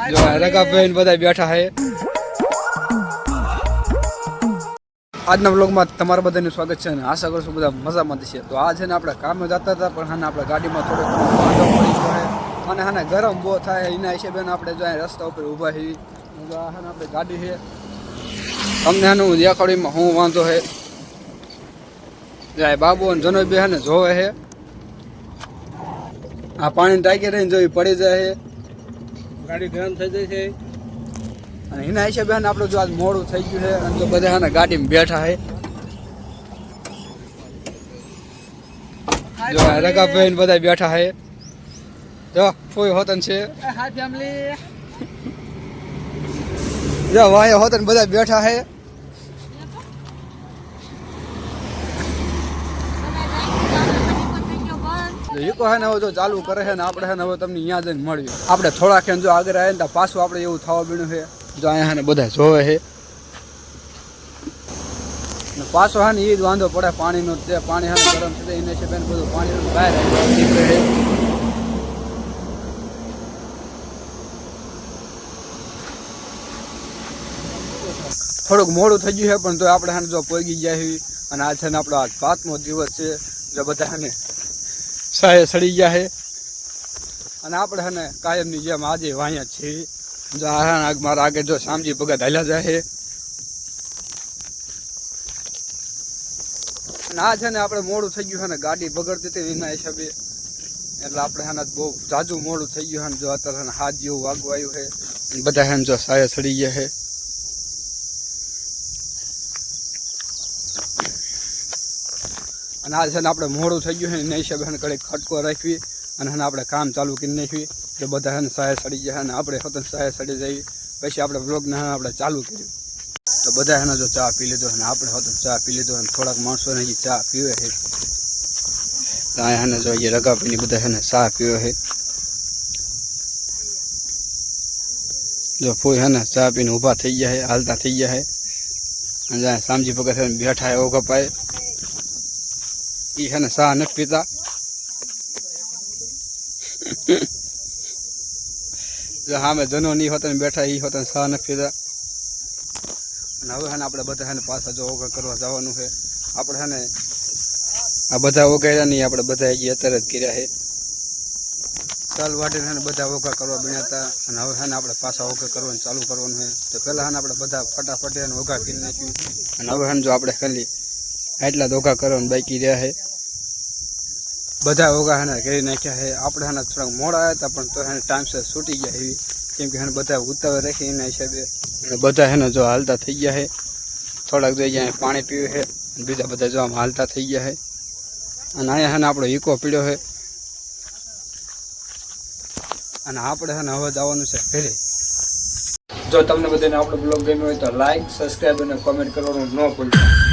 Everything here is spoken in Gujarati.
જો રકાભાઈ બધા બેઠા છે. આજના બ્લોગમાં તમારા બધાનું સ્વાગત છે અને આશા કરું છું બધા મજામાં છે. તો આ છે ને આપણે કામે જતા હતા પણ હાને આપણે ગાડીમાં થોડો વાંધો પડી ગયો છે અને હાને ગરમ બહુ થાય એના હિસાબે આપણે જો રસ્તા ઉપર ઊભા છીએ. હાને આપણે ગાડી છે તમને આનું દેખાડીમાં શું વાંધો છે. જાય બાબુ અને જનોઈ બે ને જોવે છે. આ પાણી ટાંકી રહીને જોઈ પડી જાય છે, ગાડી ગરમ થઈ જાય છે અને એના હિસાબે આપણે જો આજ મોડું થઈ ગયું છે અને જો બધા ને ગાડીમાં બેઠા છે. જો રકાભાઈ બધા બેઠા છે. જો ફોઈ હોતન છે, જો વાય હોતન બધા બેઠા છે. ઈકો હે ને હવે જો ચાલુ કરે છે ને આપણે હે ને હવે તમને અહીંયા જઈને મળ્યું. આપણે થોડા ખેન જો આગળ આવે ને પાછું આપણે એવું થવા બીણું છે. જો અહીંયા ને બધા જોવે છે પાછો હા ને એ જ વાંધો પડે પાણીનો. તે પાણી હા ગરમ થઈ જાય એને છે બેન બધું પાણી બહાર નીકળે છે. થોડુંક મોડું થઈ ગયું છે પણ તો આપણે હા જો પોગી ગયા છીએ અને આ છે ને આપણો આજ 5મો દિવસ છે. જો બધા ને સાહે સડી ગયા છે અને આપણે હે ને કાયમની જેમ આજે વાંયા જ છીએ. જો આ મારા આગળ જો શામજી ભગત હાલ્યા જાય છે અને આ છે ને આપણે મોડું થઈ ગયું છે ને ગાડી બગડતી હતી એના હિસાબે એટલે આપણે હે ને બહુ જાજુ મોડું થઈ ગયું છે. જો અત્યારે હાથ જેવું વાગવું આવ્યું છે બધા હે ને જો સાહે સડી ગયા છે અને આ છે ને આપણે મોડું થઈ ગયું છે એના હિસાબે ઘડીક ખટકો રાખવી અને આપણે કામ ચાલુ કરી નાખવી. તો બધા હે ને સાહે સડી ગયા અને આપણે હોતન સાહે સડી જઈએ પછી આપણે બ્લોગને આપણે ચાલુ કર્યું. તો બધા એને જો ચા પી લીધો અને આપણે હોતન ચા પી લીધો અને થોડાક માણસો ને ચા પીવે છે. તો અહીંયા એને જો રકાપીની બધા એને ચા પીવે છે. જો ફૂઈ હે ને ચા પીને ઊભા થઈ ગયા છે, હાલતા થઈ ગયા છે અને જ્યાં શામજી ભગત બેઠા છે ઓઘ પાય એ છે ને ચા નથી પીતા. જો સામે જનો ની હોતન બેઠા એ હોતન ચા નથી પીતા. અને હવે ને આપણે બધા ને પાછા જો ઓગા કરવા જવાનું છે. આપણે છે ને આ બધા ઓગાડ્યા નહીં, આપણે બધા અત્યારે જ કર્યા છે. ચાલ વાટીને બધા ઓગા કરવા બન્યા હતા અને હવે છે ને આપણે પાછા ઓગા કરવાનું ચાલુ કરવાનું છે. તો પહેલાં છે ને આપણે બધા ફટાફટ એને ઓગા કરી નાખ્યું અને હવે છે ને જો આપણે ખાલી આટલા જ ઓગા કરવાનું બાકી રહ્યા છે. બધા ઓગા છે ને કરી નાખ્યા છે. આપણે છે ને થોડાક મોડા આવ્યા હતા પણ તો એને ટાઈમસર છૂટી ગયા એવી કેમ કે એને બધા ઉતાવળ રાખી એના હિસાબે બધા એને જો હાલતા થઈ ગયા છે. થોડાક જોઈ જાય પાણી પીવું છે બીજા બધા જો આમ હાલતા થઈ ગયા છે અને અહીંયા છે ને આપણો ઈકો પીડ્યો છે અને આપણે છે ને હવે જવાનું છે ઘરે. જો તમને બધાને આપણો બ્લોગ ગમ્યો હોય તો લાઈક, સબસ્ક્રાઈબ અને કોમેન્ટ કરવાનું ન ભૂલતા.